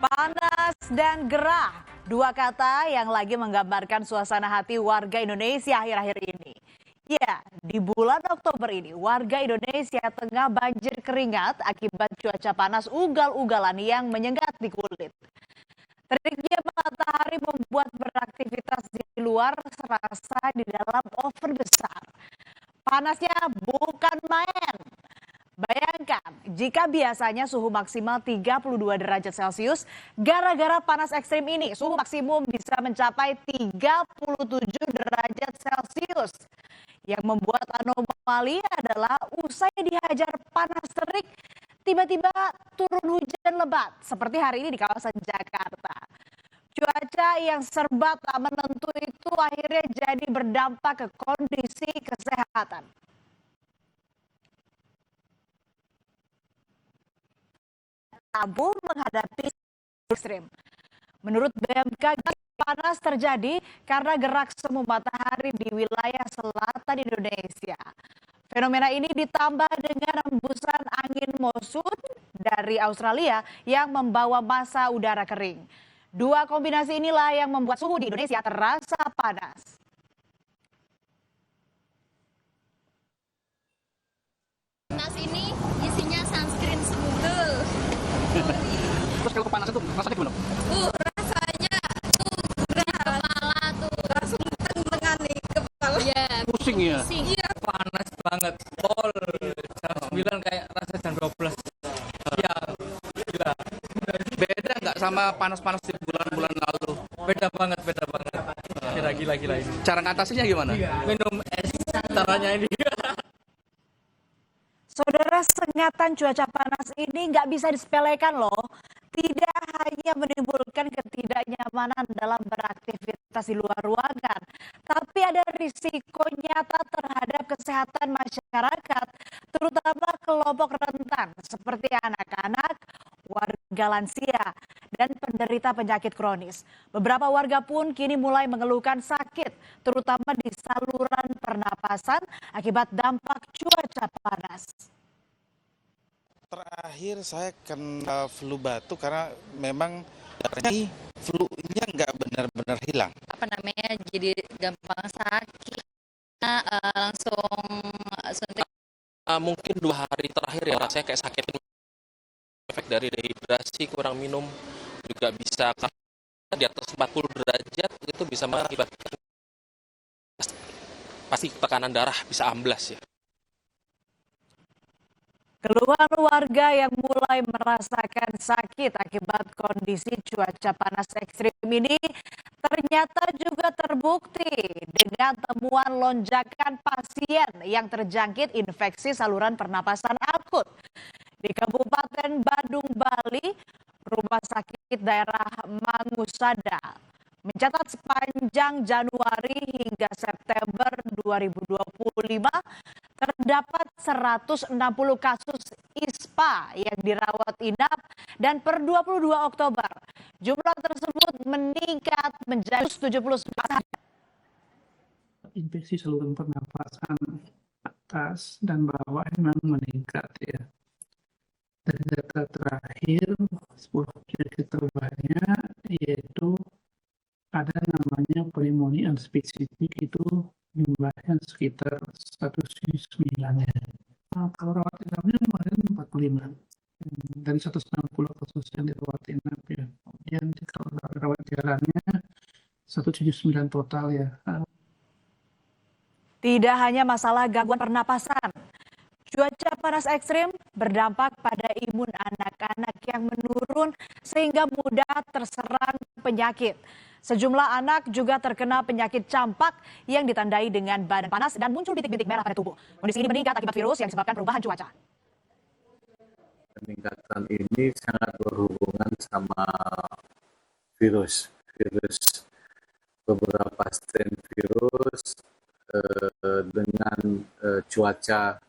Panas dan gerah, dua kata yang lagi menggambarkan suasana hati warga Indonesia akhir-akhir ini. Ya, di bulan Oktober ini warga Indonesia tengah banjir keringat akibat cuaca panas ugal-ugalan yang menyengat di kulit. Teriknya matahari membuat beraktivitas di luar serasa di dalam oven besar. Panasnya bukan main. Bayangkan, jika biasanya suhu maksimal 32 derajat Celcius, gara-gara panas ekstrim ini, suhu maksimum bisa mencapai 37 derajat Celcius. Yang membuat anomali adalah usai dihajar panas terik, tiba-tiba turun hujan lebat, seperti hari ini di kawasan Jakarta. Cuaca yang serba tak menentu itu akhirnya jadi berdampak ke kondisi kesehatan. Tabu menghadapi ekstrim. Menurut BMKG, panas terjadi karena gerak semu matahari di wilayah selatan Indonesia. Fenomena ini ditambah dengan hembusan angin monsun dari Australia yang membawa massa udara kering. Dua kombinasi inilah yang membuat suhu di Indonesia terasa panas. Tas ini isinya sunscreen semua. Terus kalau kepanasan tuh rasanya gimana? Rasanya tuh gerah kepala tuh. Langsung tentengan nih kepala. Ya, Pusing ya? Iya, Panas banget, pol jam 9 kayak rasa jam 12 siang. Gila, Beda nggak sama panas-panas di bulan-bulan lalu? beda banget. Gila ini. Cara ngatasinya gimana? Minum es caranya ini. Saudara, sengatan cuaca panas ini nggak bisa disepelekan loh. Tidak hanya menimbulkan ketidaknyamanan dalam beraktivitas di luar ruangan, tapi ada risiko nyata terhadap kesehatan masyarakat, terutama kelompok rentan seperti anak-anak, warga lansia, dan penderita penyakit kronis. Beberapa warga pun kini mulai mengeluhkan sakit, terutama di saluran pernapasan akibat dampak cuaca panas. Terakhir saya kena flu batuk karena memang ini flu-nya nggak benar-benar hilang. jadi gampang sakit. Langsung suntik. Mungkin 2 hari terakhir ya rasanya kayak sakit, efek dari dehidrasi, kurang minum juga bisa di atas 40 derajat itu bisa mengakibatkan pasti tekanan darah bisa amblas ya. Keluhan warga yang mulai merasakan sakit akibat kondisi cuaca panas ekstrim ini ternyata juga terbukti dengan temuan lonjakan pasien yang terjangkit infeksi saluran pernapasan akut. Di Kabupaten Badung, Bali, Rumah Sakit Daerah Mangusada mencatat sepanjang Januari hingga September 2025 terdapat 160 kasus ISPA yang dirawat inap dan per 22 Oktober jumlah tersebut meningkat menjadi 79. Infeksi saluran pernapasan atas dan bawah memang meningkat ya. Dari data terakhir 10 kali terbanyak yaitu ada namanya pneumonia unspesifik, itu jumlahnya sekitar 109 ya. Kalau rawat inapnya kemarin 45 dari 160 kasus yang dirawat inap ya. Kemudian kalau rawat jalannya 179 total ya. Tidak hanya masalah gangguan pernapasan, cuaca panas ekstrim berdampak pada imun anak-anak yang menurun sehingga mudah terserang penyakit. Sejumlah anak juga terkena penyakit campak yang ditandai dengan badan panas dan muncul bintik-bintik merah pada tubuh. Kondisi ini meningkat akibat virus yang disebabkan perubahan cuaca. Peningkatan ini sangat berhubungan sama virus beberapa strain virus dengan cuaca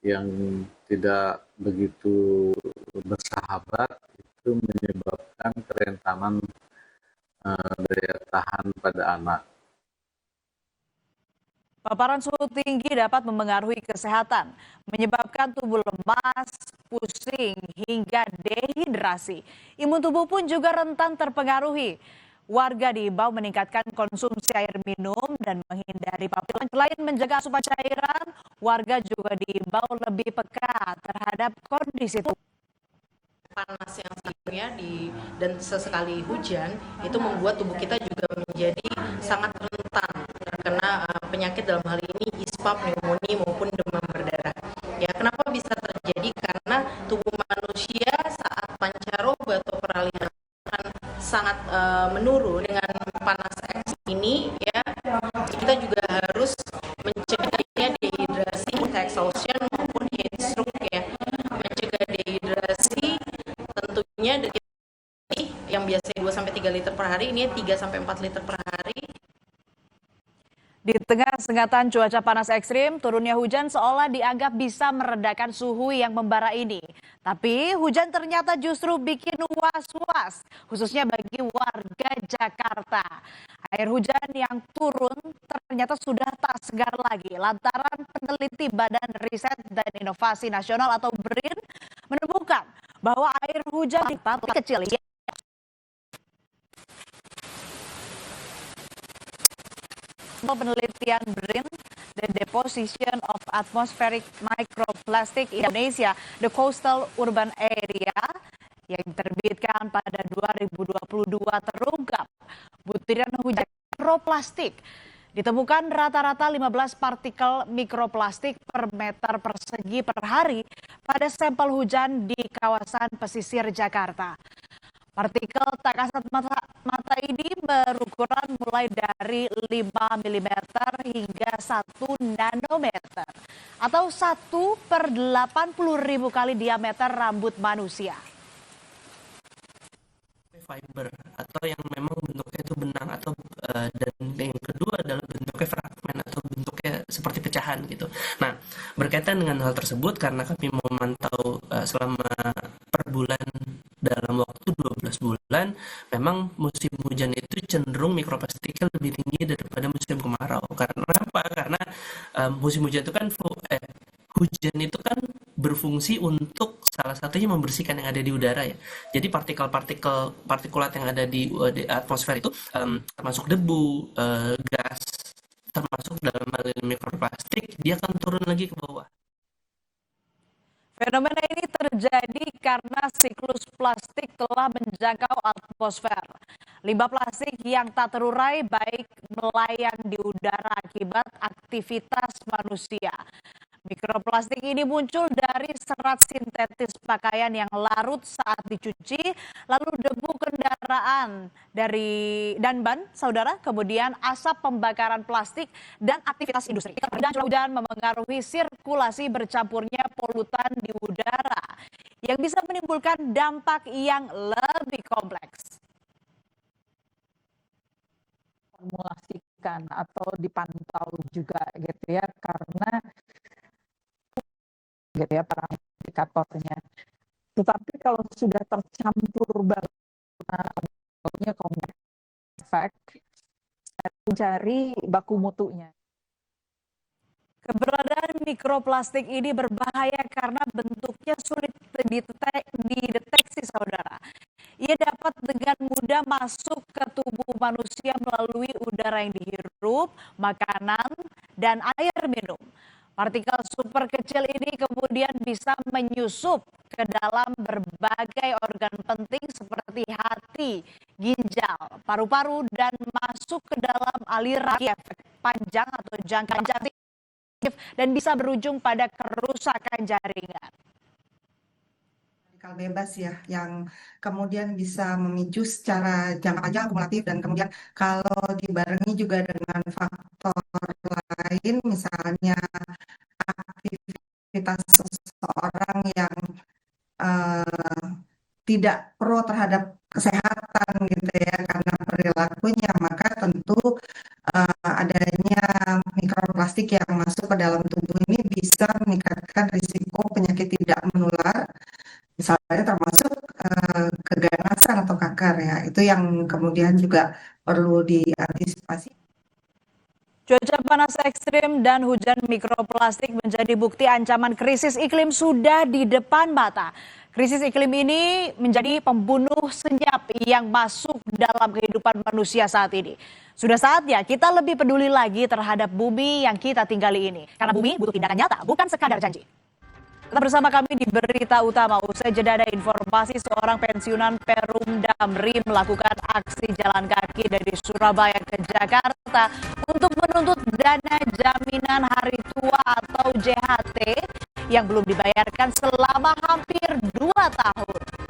yang tidak begitu bersahabat itu menyebabkan kerentanan daya tahan pada anak. Paparan suhu tinggi dapat memengaruhi kesehatan, menyebabkan tubuh lemas, pusing, hingga dehidrasi. Imun tubuh pun juga rentan terpengaruhi. Warga diimbau meningkatkan konsumsi air minum dan menghindari paparan. Selain menjaga asupan cairan, warga juga diimbau lebih peka terhadap kondisi tubuh. Panas yang sebenarnya dan sesekali hujan itu membuat tubuh kita juga menjadi sangat rentan terkena penyakit, dalam hal ini ispa, pneumonia maupun demam berdarah. Ya, kenapa bisa terjadi? Karena tubuh manusia saat pancaroba atau peralihan akan sangat menurun dengan panas ekstrim ini, ya. Kita juga harus mencegahnya dehidrasi, exhaustion maupun heat stroke, ya. Mencegah dehidrasi tentunya dari yang biasanya 2-3 liter per hari, ini 3-4 liter per hari. Di tengah sengatan cuaca panas ekstrim, turunnya hujan seolah dianggap bisa meredakan suhu yang membara ini. Tapi hujan ternyata justru bikin was-was, khususnya bagi warga Jakarta. Air hujan yang turun ternyata sudah tak segar lagi lantaran peneliti Badan Riset dan Inovasi Nasional atau BRIN menemukan bahwa air hujan di partikel kecil penelitian BRIN, The Deposition of Atmospheric Microplastic in Indonesia, the Coastal Urban Area, yang diterbitkan pada 2022 terungkap butiran hujan mikroplastik ditemukan rata-rata 15 partikel mikroplastik per meter persegi per hari pada sampel hujan di kawasan pesisir Jakarta. Partikel tak kasat mata ini berukuran mulai dari 5 mm hingga 1 nanometer atau 1/80.000 kali diameter rambut manusia. Fiber atau yang memang bentuknya itu benang atau dan yang kedua adalah bentuknya fragmen atau bentuknya seperti pecahan gitu. Nah, berkaitan dengan hal tersebut karena kami memantau selama per bulan dalam waktu 12 bulan, memang musim hujan itu cenderung mikroplastiknya lebih tinggi daripada musim kemarau. Karena apa? Karena musim hujan itu kan hujan itu kan berfungsi untuk salah satunya membersihkan yang ada di udara, ya. Jadi partikulat yang ada di atmosfer itu termasuk debu, gas, termasuk dalam hal mikroplastik, dia akan turun lagi ke bawah. Fenomena ini terjadi karena siklus plastik telah menjangkau atmosfer. Limbah plastik yang tak terurai baik melayang di udara akibat aktivitas manusia. Mikroplastik ini muncul dari serat sintetis pakaian yang larut saat dicuci, lalu debu kendaraan dan ban, saudara, kemudian asap pembakaran plastik dan aktivitas industri. Dan hujan memengaruhi sirkulasi bercampurnya polutan di udara yang bisa menimbulkan dampak yang lebih kompleks. Formulasikan atau dipantau juga gitu ya, karena gitu ya para indikatornya. Tetapi kalau sudah tercampur banget kompleks efek, mencari baku mutunya. Keberadaan mikroplastik ini berbahaya karena bentuknya sulit dideteksi, saudara. Ia dapat dengan mudah masuk ke tubuh manusia melalui udara yang dihirup, makanan, dan air minum. Partikel super kecil ini kemudian bisa menyusup ke dalam berbagai organ penting seperti hati, ginjal, paru-paru, dan masuk ke dalam aliran efek panjang atau jangka panjang dan bisa berujung pada kerusakan jaringan. Radikal bebas ya, yang kemudian bisa memicu secara jangka panjang akumulatif, dan kemudian kalau dibarengi juga dengan faktor lain, misalnya aktivitas seseorang yang tidak pro terhadap kesehatan gitu ya, karena perilakunya, maka tentu adanya mikroplastik yang masuk ke dalam tubuh ini bisa meningkatkan risiko penyakit tidak menular, misalnya termasuk keganasan atau kanker, ya. Itu yang kemudian juga perlu diantisipasi. Cuaca panas ekstrim dan hujan mikroplastik menjadi bukti ancaman krisis iklim sudah di depan mata. Krisis iklim ini menjadi pembunuh senyap yang masuk dalam kehidupan manusia saat ini. Sudah saatnya kita lebih peduli lagi terhadap bumi yang kita tinggali ini. Karena bumi butuh tindakan nyata, bukan sekadar janji. Tetap bersama kami di Berita Utama. Usai jeda ada informasi seorang pensiunan Perumda MRI melakukan aksi jalan kaki dari Surabaya ke Jakarta untuk menuntut dana jaminan hari tua atau JHT yang belum dibayarkan selama hampir 2 tahun.